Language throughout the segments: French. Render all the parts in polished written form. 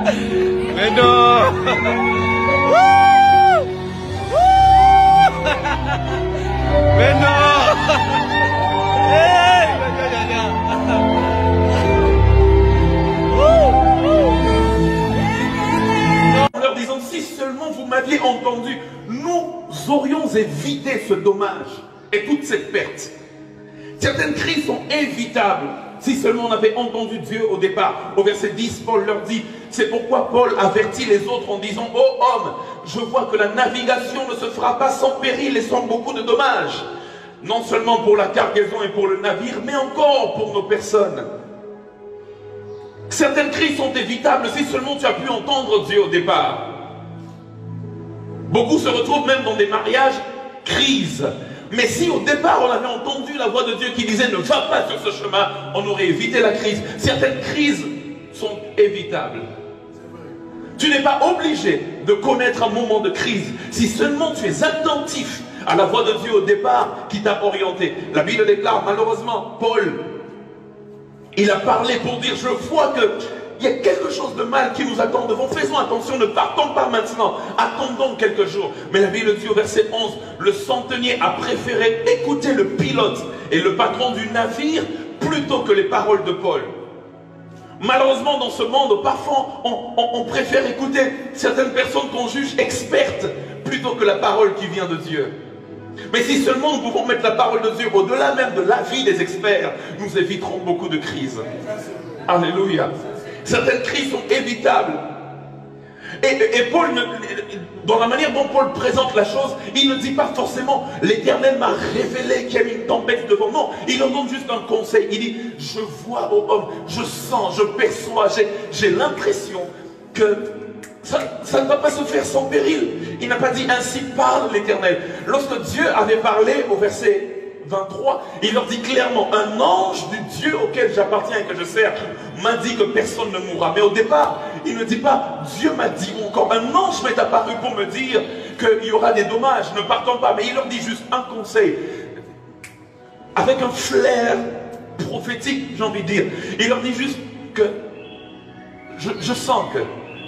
Mais non. Mais non. Hey, en leur disant, si seulement vous m'aviez entendu, nous aurions évité ce dommage et toute cette perte. Certaines crises sont évitables si seulement on avait entendu Dieu au départ. Au verset 10, Paul leur dit, c'est pourquoi Paul avertit les autres en disant, ô homme, je vois que la navigation ne se fera pas sans péril et sans beaucoup de dommages. Non seulement pour la cargaison et pour le navire, mais encore pour nos personnes. Certaines crises sont évitables si seulement tu as pu entendre Dieu au départ. Beaucoup se retrouvent même dans des mariages crises. Mais si au départ on avait entendu la voix de Dieu qui disait ne va pas sur ce chemin, on aurait évité la crise. Certaines crises sont évitables. Tu n'es pas obligé de connaître un moment de crise si seulement tu es attentif à la voix de Dieu au départ qui t'a orienté. La Bible déclare malheureusement, Paul, il a parlé pour dire je vois que il y a quelque chose de mal qui nous attend devant. Faisons attention, ne partons pas maintenant. Attendons quelques jours. Mais la Bible dit au verset 11, le centenier a préféré écouter le pilote et le patron du navire plutôt que les paroles de Paul. Malheureusement, dans ce monde, parfois, on préfère écouter certaines personnes qu'on juge expertes plutôt que la parole qui vient de Dieu. Mais si seulement nous pouvons mettre la parole de Dieu au-delà même de l'avis des experts, nous éviterons beaucoup de crises. Alléluia. Certaines crises sont évitables. Et Paul, dans la manière dont Paul présente la chose, il ne dit pas forcément l'Éternel m'a révélé qu'il y a une tempête devant. Non, il en donne juste un conseil. Il dit, je vois, ô homme, je sens, je perçois, j'ai l'impression que ça ne va pas se faire sans péril. Il n'a pas dit ainsi parle l'Éternel. Lorsque Dieu avait parlé au verset 23, il leur dit clairement, un ange du Dieu auquel j'appartiens et que je sers m'a dit que personne ne mourra. Mais au départ, il ne dit pas, Dieu m'a dit, ou encore un ange m'est apparu pour me dire qu'il y aura des dommages, ne partons pas. Mais il leur dit juste un conseil, avec un flair prophétique, j'ai envie de dire. Il leur dit juste que je sens que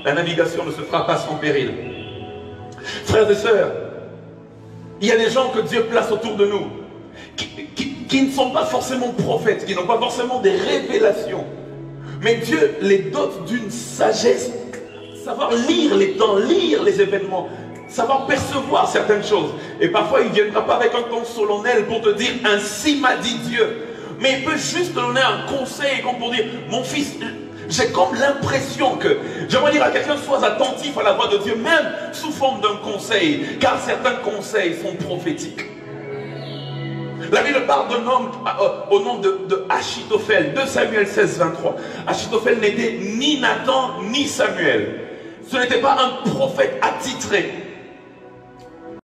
la navigation ne se fera pas sans péril. Frères et sœurs, il y a des gens que Dieu place autour de nous qui ne sont pas forcément prophètes, qui n'ont pas forcément des révélations. Mais Dieu les dote d'une sagesse, savoir lire les temps, lire les événements, savoir percevoir certaines choses. Et parfois il ne viendra pas avec un ton solennel pour te dire ainsi m'a dit Dieu. Mais il peut juste te donner un conseil comme pour dire mon fils, j'ai comme l'impression que, j'aimerais dire à quelqu'un, sois attentif à la voix de Dieu, même sous forme d'un conseil, car certains conseils sont prophétiques. La Bible parle d'un homme au nom de Achitophel, 2 Samuel 16, 23. Achitophel n'était ni Nathan ni Samuel. Ce n'était pas un prophète attitré.